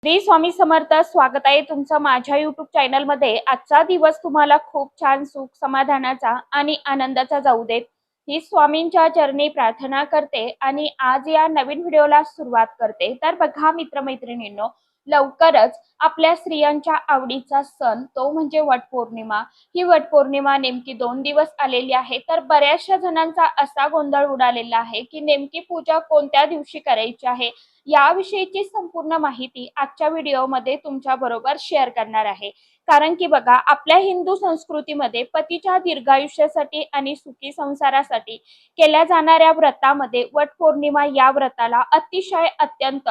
श्री स्वामी समर्थ. स्वागत आहे तुमचं माझ्या YouTube चॅनल मध्ये. आजचा दिवस तुम्हाला खूप छान सुख समाधानाचा आणि आनंदाचा जाऊ देत ही स्वामींच्या चरणी प्रार्थना करते आणि आज या नवीन व्हिडिओला सुरुवात करते. तर बघा मित्रमैत्रिणींनो, लवकरच आपल्या स्त्रियांच्या आवडीचा सण तो म्हणजे वटपौर्णिमा. ही वटपौर्णिमा नेमकी 2 दिवस आलेली आहे. तर बऱ्याचशा जणांचा असा गोंधळ उडालेला आहे की नेमकी पूजा कोणत्या दिवशी करायची आहे, याविषयीची संपूर्ण माहिती आजच्या व्हिडिओमध्ये तुमच्या बरोबर शेअर करणार आहे. कारण की बघा, आपल्या हिंदू संस्कृतीमध्ये पतीच्या दीर्घायुष्यासाठी आणि सुखी संसारासाठी केल्या जाणाऱ्या व्रतामध्ये वटपौर्णिमा या व्रताला अतिशय अत्यंत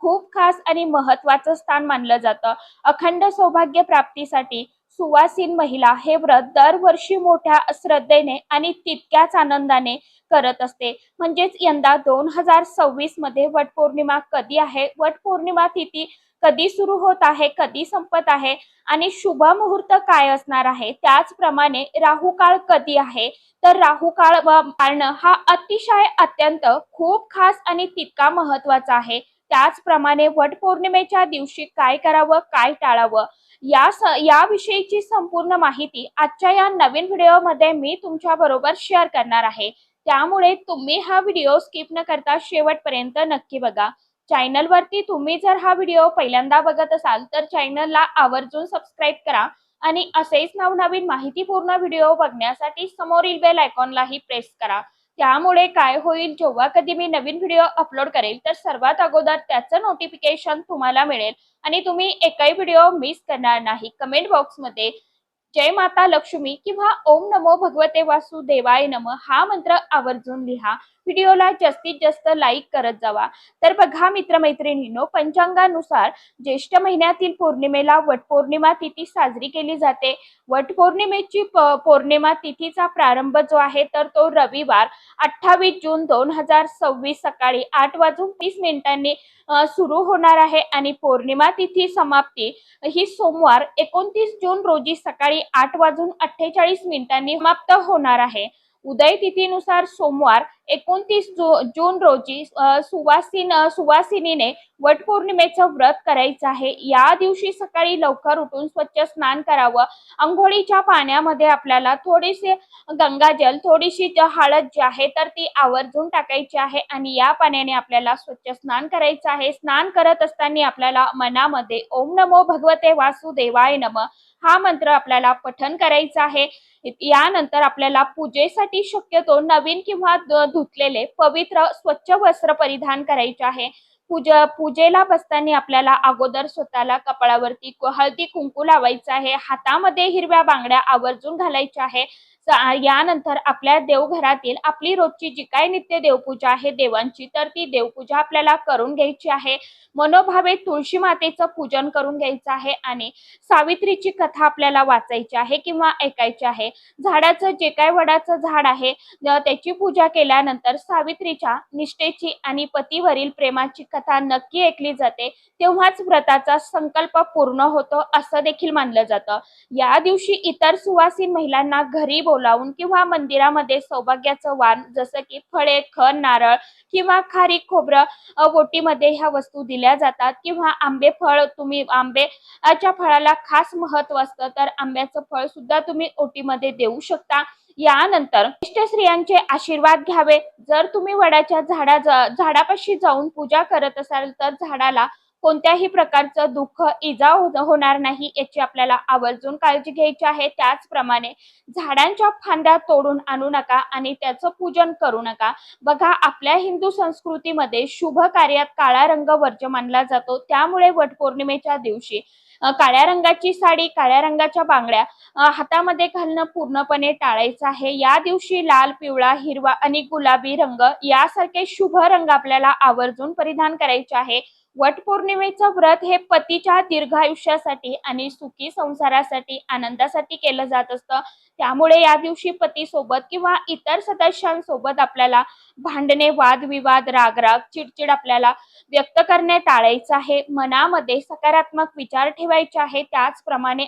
खूप खास आणि महत्त्वाचं स्थान मानलं जातं. अखंड सौभाग्य प्राप्तीसाठी सुवासीन महिला हे व्रत दरवर्षी मोठ्या श्रद्धेने आणि तितक्याच आनंदाने करत असते. म्हणजेच यंदा 2026 मध्ये वटपौर्णिमा कधी आहे, वटपौर्णिमा तिथी कधी सुरू होत आहे, कधी संपत आहे आणि शुभ मुहूर्त काय असणार आहे, त्याचप्रमाणे राहू काळ कधी आहे. तर राहू काळ पाळणं हा अतिशय अत्यंत खूप खास आणि तितका महत्त्वाचा आहे. त्याचप्रमाणे वटपौर्णिमेच्या दिवशी काय करावं, काय टाळावं, याविषयीची संपूर्ण माहिती आजच्या या नवीन व्हिडिओमध्ये मी तुमच्या बरोबर शेअर करणार आहे. त्यामुळे तुम्ही हा व्हिडिओ स्किप न करता शेवटपर्यंत नक्की बघा. चॅनलवरती तुम्ही जर हा व्हिडिओ पहिल्यांदा बघत असाल तर चॅनलला आवर्जून सबस्क्राईब करा आणि असेच नवनवीन माहितीपूर्ण व्हिडिओ बघण्यासाठी समोरील बेल आयकॉनलाही प्रेस करा. त्यामुळे काय होईल, जेव्हा कधी मी नवीन व्हिडिओ अपलोड करेल तर सर्वात अगोदर त्याचं नोटिफिकेशन तुम्हाला मिळेल आणि तुम्ही एकही व्हिडिओ मिस करणार नाही. कमेंट बॉक्समध्ये जय माता लक्ष्मी किंवा ओम नमो भगवते वासुदेवाय नमः हा मंत्र आवर्जून लिहा. व्हिडिओला जास्तीत जास्त लाईक करत जावा. तर बघा मित्रमैत्रिणींनो, पंचांगानुसार ज्येष्ठ महिन्यातील पौर्णिमेला वटपौर्णिमा तिथी साजरी केली जाते. वटपौर्णिमेची पौर्णिमा तिथीचा प्रारंभ जो आहे तर तो रविवार 28 जून 2026 सकाळी 8:30 सुरू होणार आहे आणि पौर्णिमा तिथी समाप्ती ही सोमवार 29 जून रोजी सकाळी 8:48 समाप्त होणार आहे. उदय तिथीनुसार सोमवार 29 जून रोजी सुवासिनीने वटपौर्णिमेचं व्रत करायचं आहे. या दिवशी सकाळी लवकर उठून स्वच्छ स्नान करावं. अंघोळीच्या पाण्यामध्ये आपल्याला थोडेसे गंगाजल, थोडीशी हळद जी आहे तर ती आवर्जून टाकायची आहे आणि या पाण्याने आपल्याला स्वच्छ स्नान करायचं आहे. स्नान करत असताना आपल्याला मनामध्ये ओम नमो भगवते वासुदेवाय नमः हा मंत्र आपल्याला पठण करायचं आहे. यानंतर आपल्याला पूजेसाठी शक्यतो नवीन किंवा धुतलेले पवित्र स्वच्छ वस्त्र परिधान करायचे आहे. पूजेला बसताना आपल्याला अगोदर स्वतःला कपाळावरती हळदी कुंकू लावायचं आहे. हातामध्ये हिरव्या बांगड्या आवर्जून घालायच्या आहे. यानंतर आपल्या देवघरातील आपली रोजची जी काय नित्य देवपूजा आहे देवांची, तर ती देवपूजा आपल्याला करून घ्यायची आहे. मनोभावे तुळशी मातेचं पूजन करून घ्यायचं आहे आणि सावित्रीची कथा आपल्याला वाचायची आहे किंवा ऐकायची आहे. झाडाचं जे काय वडाचं झाड आहे त्याची पूजा केल्यानंतर सावित्रीच्या निष्ठेची आणि पतीवरील प्रेमाची कथा नक्की ऐकली जाते. तेव्हाच व्रताचा संकल्प पूर्ण होतो असं देखील मानलं जातं. या दिवशी इतर सुवासीन महिलांना घरी बोलावून किंवा मंदिरामध्ये सौभाग्याचं वाण जसं की फळे, खण, नारळ किंवा खारीक खोबरं ओटीमध्ये ह्या वस्तू दिल्या जातात. किंवा आंबे फळ, तुम्ही आंब्याच्या फळाला खास महत्व असतं तर आंब्याचं फळ सुद्धा तुम्ही ओटीमध्ये देऊ शकता. यानंतर ज्येष्ठ स्त्रियांचे आशीर्वाद घ्यावे. जर तुम्ही वडाच्या झाडापाशी जाऊन पूजा करत असाल तर झाडाला कोणत्याही प्रकारचं दुःख, इजा होणार नाही याची आपल्याला आवर्जून काळजी घ्यायची आहे. त्याचप्रमाणे झाडांच्या फांद्या तोडून आणू नका आणि त्याचं पूजन करू नका. बघा, आपल्या हिंदू संस्कृतीमध्ये शुभ कार्यात काळा रंग वर्ज्य मानला जातो. त्यामुळे वटपौर्णिमेच्या दिवशी काळ्या रंगाची साडी, काळ्या रंगाच्या बांगड्या हातामध्ये घालणं पूर्णपणे टाळायचं आहे. या दिवशी लाल, पिवळा, हिरवा आणि गुलाबी रंग यासारखे शुभ रंग आपल्याला आवर्जून परिधान करायचे आहे. वटपौर्णिमेचं व्रत हे पतीच्या दीर्घायुष्यासाठी आणि सुखी संसारासाठी, आनंदासाठी केलं जात असतं. त्यामुळे या दिवशी पतीसोबत किंवा इतर सदस्यांसोबत आपल्याला भांडणे, वादविवाद, रागराग, चिडचिड आपल्याला व्यक्त करणे टाळायचं आहे. मनामध्ये सकारात्मक विचार ठेवायचे आहे. त्याचप्रमाणे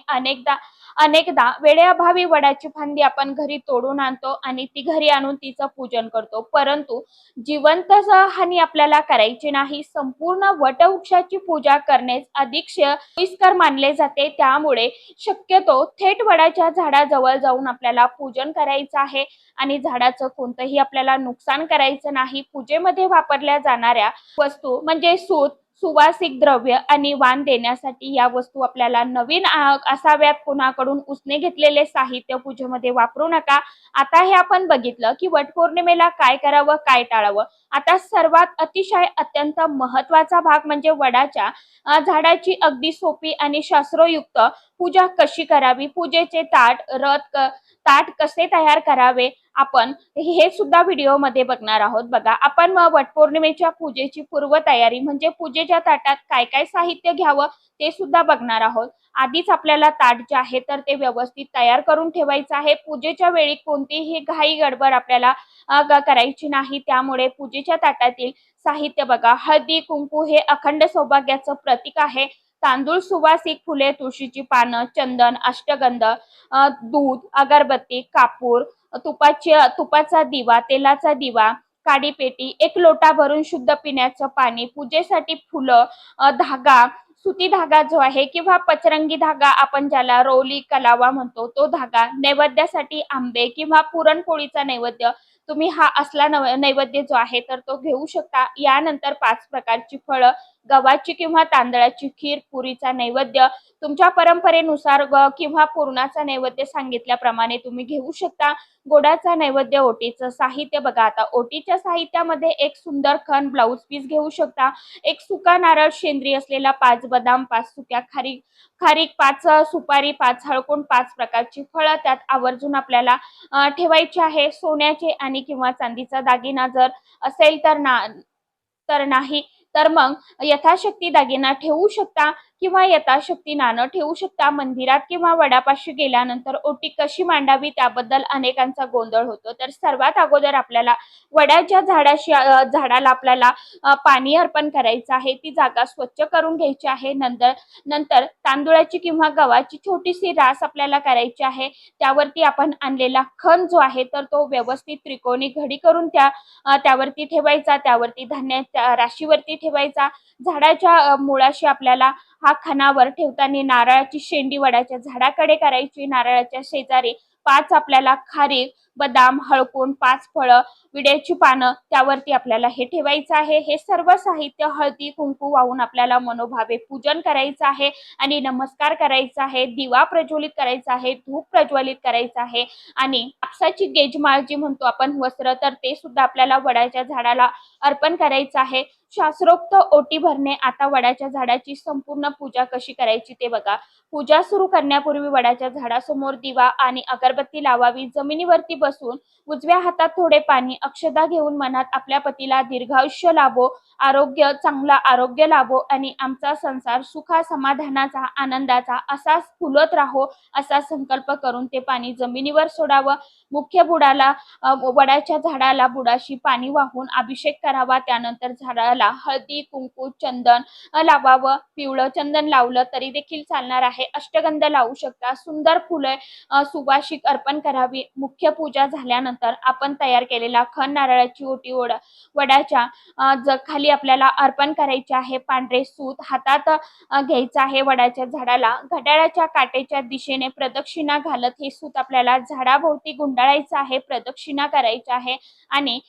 अनेकदा वेळेअभावी वडाची फांदी आपण घरी तोडून आणतो आणि ती घरी आणून तिचं पूजन करतो, परंतु जिवंत हानी आपल्याला करायची नाही. संपूर्ण वट वटवृक्षाची पूजा करणे अधिक सोयीस्कर मानले जाते। त्यामुळे शक्यतो थेट वडाच्या झाडाजवळ जाऊन आपल्याला पूजन करायचं आहे आणि झाडाचं कोणतंही आपल्याला नुकसान करायचं नाही। पूजेमध्ये वापरल्या जाणाऱ्या वस्तू म्हणजे सूत, सुवासिक द्रव्य आणि वाण देण्यासाठी या वस्तू आपल्याला नवीन असाव्यात। कोणाकडून उसने घेतलेले साहित्य पूजेमध्ये वापरू नका। आता हे आपण बघितलं की वटपौर्णिमेला काय करावं, काय टाळावं। आता सर्वात अतिशय अत्यंत महत्त्वाचा भाग म्हणजे वडाच्या झाडाची अगदी सोपी आणि शास्त्रोयुक्त पूजा कशी करावी, पूजेचे ताट कसे तयार करावे, आपण हे सुद्धा व्हिडिओमध्ये बघणार आहोत। बघा, आपण वटपौर्णिमेच्या पूजेची पूर्वतयारी म्हणजे पूजेच्या ताटात काय काय साहित्य घ्यावं ते सुद्धा बघणार आहोत। आधीच आपल्याला ताट जे आहे तर ते व्यवस्थित तयार करून ठेवायचं आहे। पूजेच्या वेळी कोणतीही घाई गडबड आपल्याला करायची नाही। त्यामुळे पूजेच्या ताटातील साहित्य बघा, हळदी कुंकू हे अखंड सौभाग्याचं प्रतीक आहे। तांदूळ, सुवासिक फुले, तुळशीची पानं, चंदन, अष्टगंध, दूध, अगरबत्ती, कापूर, तुपाचा दिवा, तेलाचा दिवा, काडीपेटी, 1 लोटा भरून शुद्ध पिण्याचं पाणी, पूजेसाठी फुलं, धागा, सुती धागा जो आहे किंवा पचरंगी धागा आपण ज्याला रोली कलावा म्हणतो तो धागा, नैवेद्यासाठी आंबे किंवा पुरणपोळीचा नैवेद्य तुम्ही हा असला नैवेद्य जो आहे तर तो घेऊ शकता। यानंतर 5 प्रकारची फळं, गव्हाची किंवा तांदळाची खीर, पुरीचा नैवेद्य तुमच्या परंपरेनुसार किंवा पुरणाचा नैवेद्य सांगितल्याप्रमाणे तुम्ही घेऊ शकता। गोडाचा नैवेद्य, ओटीचं साहित्य बघा, आता ओटीच्या साहित्यामध्ये एक सुंदर खण ब्लाउज पीस घेऊ शकता, एक सुका नारळ शेंद्री असलेला, 5 बदाम, 5 सुक्या खारीक, 5 सुपारी, 5 हळकुंड, 5 प्रकारची फळं त्यात आवर्जून आपल्याला ठेवायची आहे। सोन्याचे आणि किंवा चांदीचा दागिना जर असेल तर नाही तर मग यथाशक्ती दागिना ठेवू शकता किंवा यथाशक्ती नाणं ठेवू शकता। मंदिरात किंवा वडापाशी गेल्यानंतर ओटी कशी मांडावी त्याबद्दल अनेकांचा गोंधळ होतो। तर सर्वात अगोदर आपल्याला वडाच्या झाडाला आपल्याला पाणी अर्पण करायचं आहे। ती जागा स्वच्छ करून घ्यायची आहे। नंतर तांदूळाची किंवा गव्हाची छोटीशी रास आपल्याला करायची आहे। त्यावरती आपण आणलेला खण जो आहे तर तो व्यवस्थित त्रिकोणी घडी करून त्यावरती ठेवायचा, त्यावरती धान्य राशीवरती ठेवायचा। झाडाच्या मुळाशी आपल्याला हा खणावर ठेवताना नारळाची शेंडी वडाच्या झाडाकडे करायची। नारळाच्या शेजारी 5 आपल्याला खारीक, बदाम, हळकुंड, 5 फळं, विड्याची पानं त्यावरती आपल्याला हे ठेवायचं आहे। हे सर्व साहित्य हळदी कुंकू वाहून आपल्याला मनोभावे पूजन करायचं आहे आणि नमस्कार करायचा आहे। दिवा प्रज्वलित करायचा आहे, धूप प्रज्वलित करायचा आहे आणि कापसाची गेजमाळ जी म्हणतो आपण वस्त्र तर ते सुद्धा आपल्याला वडाच्या झाडाला अर्पण करायचं आहे। शास्त्रोक्त ओटी भरणे। आता वडाच्या झाडाची संपूर्ण पूजा कशी करायची ते बघा। पूजा सुरू करण्यापूर्वी वडाच्या झाडासमोर दिवा आणि अगरबत्ती लावावी। जमिनीवरती बसून उजव्या हातात थोडे पाणी, अक्षता घेऊन मनात आपल्या पतीला दीर्घायुष्य लाभो, चांगला आरोग्य लाभो आणि आमचा संसार सुखा समाधानाचा, आनंदाचा असाच फुलत राहो असा संकल्प करून ते पाणी जमिनीवर सोडावं। मुख्य वडाच्या झाडाला बुडाशी पाणी वाहून अभिषेक करावा। त्यानंतर झाडाला हळदी कुंकू चंदन लावावं। पिवळं चंदन लावलं तरी देखील चालणार आहे। अष्टगंध लावू शकता। सुंदर फुले सुवासिक अर्पण करावी। मुख्य पूजा झाल्यानंतर आपण तयार केलेला खण नारळाची ओटी वडाच्या खाली आपल्याला अर्पण करायचे आहे। पांढरे सूत हातात घ्यायचं आहे। वडाच्या झाडाला घड्याळाच्या काटेच्या दिशेने प्रदक्षिणा घालत हे सूत आपल्याला झाडाभोवती गुंडाळायचं आहे, प्रदक्षिणा करायची आहे आणि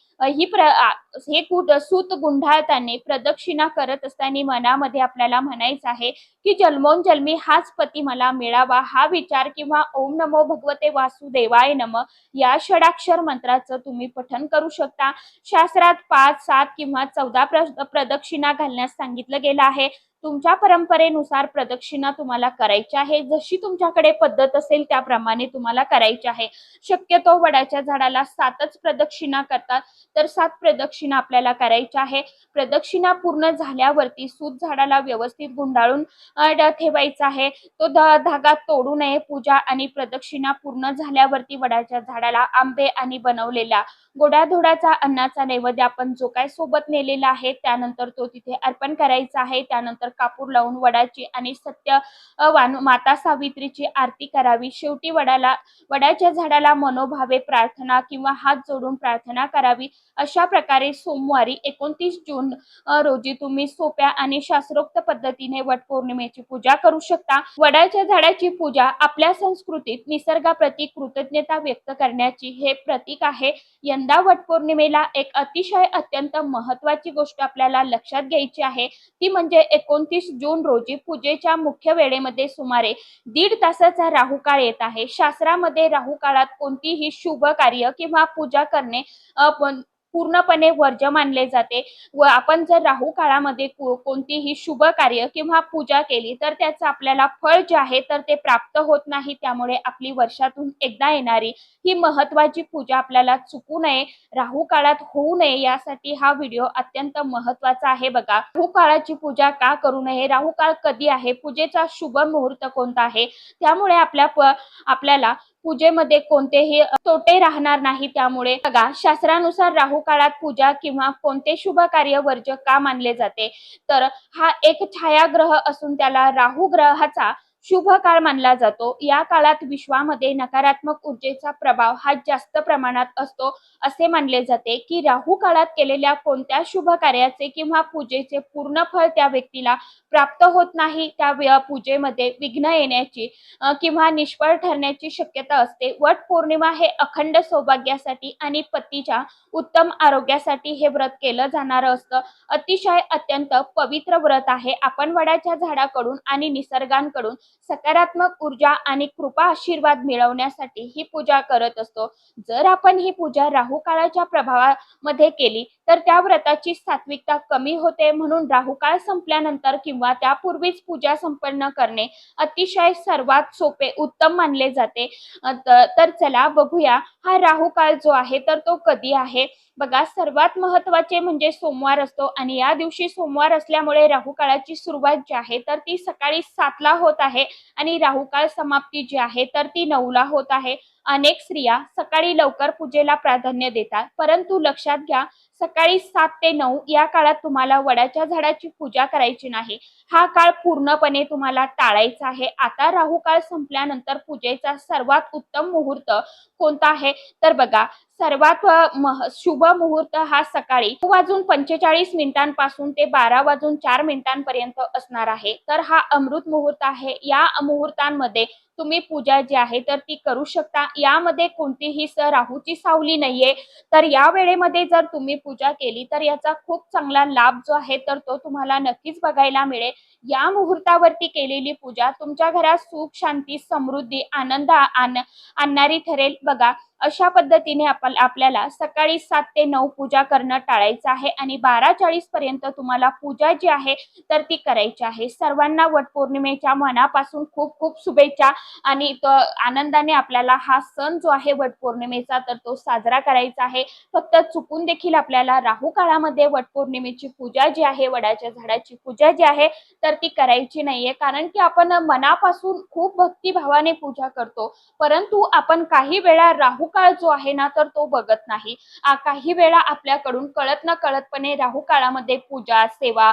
सूत गुंडाळताना प्रदक्षिणा करत असताना मनामध्ये आपल्याला म्हणायचं आहे की जन्मोजन्मी हाच पती मला मिळावा हा विचार किंवा ओम नमो भगवते वासुदेवाय नमः या षडाक्षर मंत्राचं तुम्ही पठण करू शकता। शास्त्रात 5, 7 किंवा 14 प्रदक्षिणा घालण्यास सांगितलं गेलं आहे। तुमच्या परंपरेनुसार प्रदक्षिणा तुम्हाला करायची आहे। जशी तुमच्याकडे पद्धत असेल त्याप्रमाणे तुम्हाला करायची आहे। शक्यतो वडाच्या झाडाला 7च प्रदक्षिणा करतात तर 7 प्रदक्षिणा आपल्याला करायच्या आहे। प्रदक्षिणा पूर्ण झाल्यावरती सूत झाडाला व्यवस्थित गुंडाळून ठेवायचा आहे। तो धागा तोडू नये। पूजा आणि प्रदक्षिणा पूर्ण झाल्यावरती वडाच्या झाडाला आंबे आणि बनवलेल्या गोडाधोडाचा अन्नाचा नैवेद्य आपण जो काय सोबत नेलेला आहे त्यानंतर तो तिथे अर्पण करायचा आहे. त्यानंतर कापूर लावून वडाची आणि माता सावित्रीची आरती करावी. शेवटी वडाच्या झाडाला मनोभावे प्रार्थना किंवा हात जोडून प्रार्थना करावी. अशा प्रकारे सोमवारी 29 जून रोजी तुम्ही सोप्या आणि शास्त्रोक्त पद्धतीने वटपौर्णिमेची पूजा करू शकता. वडाच्या झाडाची पूजा आपल्या संस्कृतीत निसर्गाप्रती कृतज्ञता व्यक्त करण्याची हे प्रतीक आहे. यंदा वटपौर्णिमेला एक अतिशय अत्यंत महत्त्वाची गोष्ट आपल्याला लक्षात घ्यायची आहे, ती म्हणजे 29 जून रोजी पूजेच्या मुख्य वेळेमध्ये सुमारे 1.5 तासाचा राहू काळ येत आहे. शास्त्रामध्ये राहू काळात कोणतीही शुभ कार्य किंवा पूजा करणे पूर्णपणे वर्ज्य मानले जाते व आपण जर राहू काळामध्ये कोणतीही शुभ कार्य किंवा पूजा केली तर त्याचं आपल्याला फळ जे आहे तर ते प्राप्त होत नाही. त्यामुळे आपली वर्षातून एकदा येणारी ही महत्त्वाची पूजा आपल्याला चुकू नये, राहू काळात होऊ नये यासाठी हा व्हिडिओ अत्यंत महत्त्वाचा आहे. बघा, राहू काळाची पूजा का करू नये, राहू काळ कधी आहे, पूजेचा शुभ मुहूर्त कोणता आहे, त्यामुळे आपल्याला पूजेमध्ये कोणतेही तोटे राहणार नाही. त्यामुळे बघा, शास्त्रानुसार राहू काळात पूजा किंवा कोणते शुभ कार्य वर्ज्य का मानले जाते, तर हा एक छायाग्रह असून त्याला राहू ग्रहाचा शुभ काळ मानला जातो. या काळात विश्वामध्ये नकारात्मक ऊर्जेचा प्रभाव हा जास्त प्रमाणात असतो. असे मानले जाते की राहू काळात केलेल्या कोणत्या शुभ कार्याचे किंवा पूजेचे पूर्ण फळ त्या व्यक्तीला प्राप्त होत नाही. त्या पूजेमध्ये विघ्न येण्याची किंवा निष्फळ ठरण्याची शक्यता असते. वट पौर्णिमा हे अखंड सौभाग्यासाठी आणि पतीच्या उत्तम आरोग्यासाठी हे व्रत केलं जाणारं असतं. अतिशय अत्यंत पवित्र व्रत आहे. आपण वडाच्या झाडाकडून आणि निसर्गाकडून सकारात्मक ऊर्जा आणि कृपा आशीर्वाद मिळवण्यासाठी ही पूजा करत असतो. जर आपण ही पूजा राहू काळाच्या प्रभावामध्ये केली तर त्या व्रताची सात्विकता कमी होते. म्हणून राहू काळ संपल्यानंतर किंवा त्यापूर्वीच पूजा संपन्न करणे अतिशय सर्वात सोपे उत्तम मानले जाते. तर चला बघूया हा राहू काळ जो आहे तर तो कधी आहे. बघा, सर्वात महत्त्वाचे म्हणजे सोमवार असतो आणि या दिवशी सोमवार असल्यामुळे राहू काळाची सुरुवात जी आहे तर ती सकाळी 7 ला होत आहे आणि राहू काळ समाप्ती जी आहे तर ती 9 ला होत आहे. अनेक स्त्रिया सकाळी लवकर पूजेला प्राधान्य देतात, परंतु लक्षात घ्या, सकाळी 7 ते 9 या काळात तुम्हाला वडाच्या झाडाची पूजा करायची नाही. हा काळ पूर्णपणे तुम्हाला टाळायचा आहे. आता राहू काळ संपल्यानंतर पूजेचा सर्वात उत्तम मुहूर्त कोणता आहे, तर बघा, सर्वात शुभ मुहूर्त हा सकाळी 9:45 ते 12:04 असणार आहे. तर हा अमृत मुहूर्त आहे. या मुहूर्तांमध्ये तुम्ही पूजा जी आहे तर ती करू शकता. यामध्ये कोणतीही राहूची सावली नाहीये. तर या वेळेमध्ये जर तुम्ही पूजा केली तर याचा खूप चांगला लाभ जो आहे तर तो तुम्हाला नक्कीच बघायला मिळेल. या मुहूर्तावरती केलेली पूजा तुमच्या घरात सुख, शांती, समृद्धी, आनंद आणणारी ठरेल. बघा, अशा पद्धतीने आपल्याला सकाळी 7 ते 9 पूजा करणं टाळायचं आहे आणि 12:40 पर्यंत तुम्हाला पूजा जी आहे तर ती करायची आहे. सर्वांना वटपौर्णिमेच्या मनापासून खूप खूप शुभेच्छा आणि आनंदाने आपल्याला हा सण जो आहे वटपौर्णिमेचा तर तो साजरा करायचा आहे. फक्त चुकून देखील आपल्याला राहू काळामध्ये वटपौर्णिमेची पूजा जी आहे, वडाच्या झाडाची पूजा जी आहे तर ती करायची नाहीये. कारण की आपण मनापासून खूप भक्तिभावाने पूजा करतो, परंतु आपण काही वेळा राहू काळ जो आहे ना तर तो बघत नाही. काही वेळा आपल्याकडून कळत न कळतपणे राहू काळामध्ये पूजा, सेवा,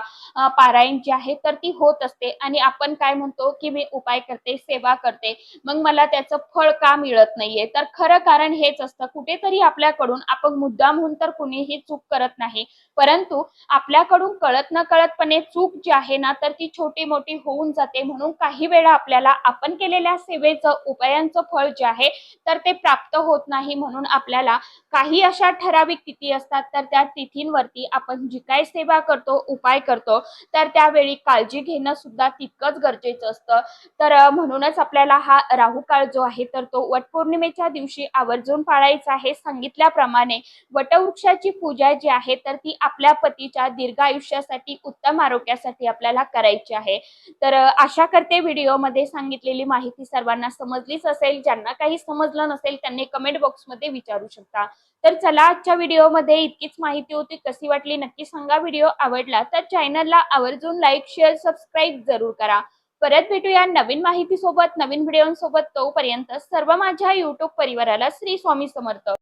पारायण जी आहे तर ती होत असते आणि आपण काय म्हणतो की मी उपाय करते, सेवा करते, मग मला त्याचं फळ का मिळत नाहीये. तर खरं कारण हेच असतं, कुठेतरी आपल्याकडून आपण मुद्दामहून तर कुणीही चूक करत नाही, परंतु आपल्याकडून कळत न कळतपणे चूक जी आहे ना तर ती छोटी मोठी होऊन जाते. म्हणून काही वेळा आपल्याला आपण केलेल्या सेवेचं, उपायांचं फळ जे आहे तर ते प्राप्त होत नाही. म्हणून आपल्याला काही अशा ठराविक तिथी असतात तर त्या तिथींवरती आपण जी काय सेवा करतो, उपाय करतो तर त्यावेळी काळजी घेणं सुद्धा तितकंच गरजेचं असतं. तर म्हणूनच आपल्याला हा राहू काळ जो आहे तर तो वटपौर्णिमेच्या दिवशी आवर्जून पाळायचा आहे. सांगितल्याप्रमाणे वटवृक्षाची पूजा जी आहे तर ती आपल्या पतीच्या दीर्घ आयुष्यासाठी, उत्तम आरोग्यासाठी आपल्याला करायची आहे. तर आशा करते व्हिडिओमध्ये सांगितलेली माहिती सर्वांना समजलीच असेल. ज्यांना काही समजलं नसेल त्यांनी कमेंट बॉक्समध्ये विचारू शकता. तर चला, आजच्या व्हिडिओमध्ये इतकीच माहिती होती. कशी वाटली नक्की सांगा. व्हिडिओ आवडला तर चॅनलला आवर्जून लाईक, शेअर, सबस्क्राईब जरूर करा. परत भेटूया नवीन माहितीसोबत, नवीन व्हिडिओसोबत. तोपर्यंत सर्व माझ्या युट्यूब परिवाराला श्री स्वामी समर्थ.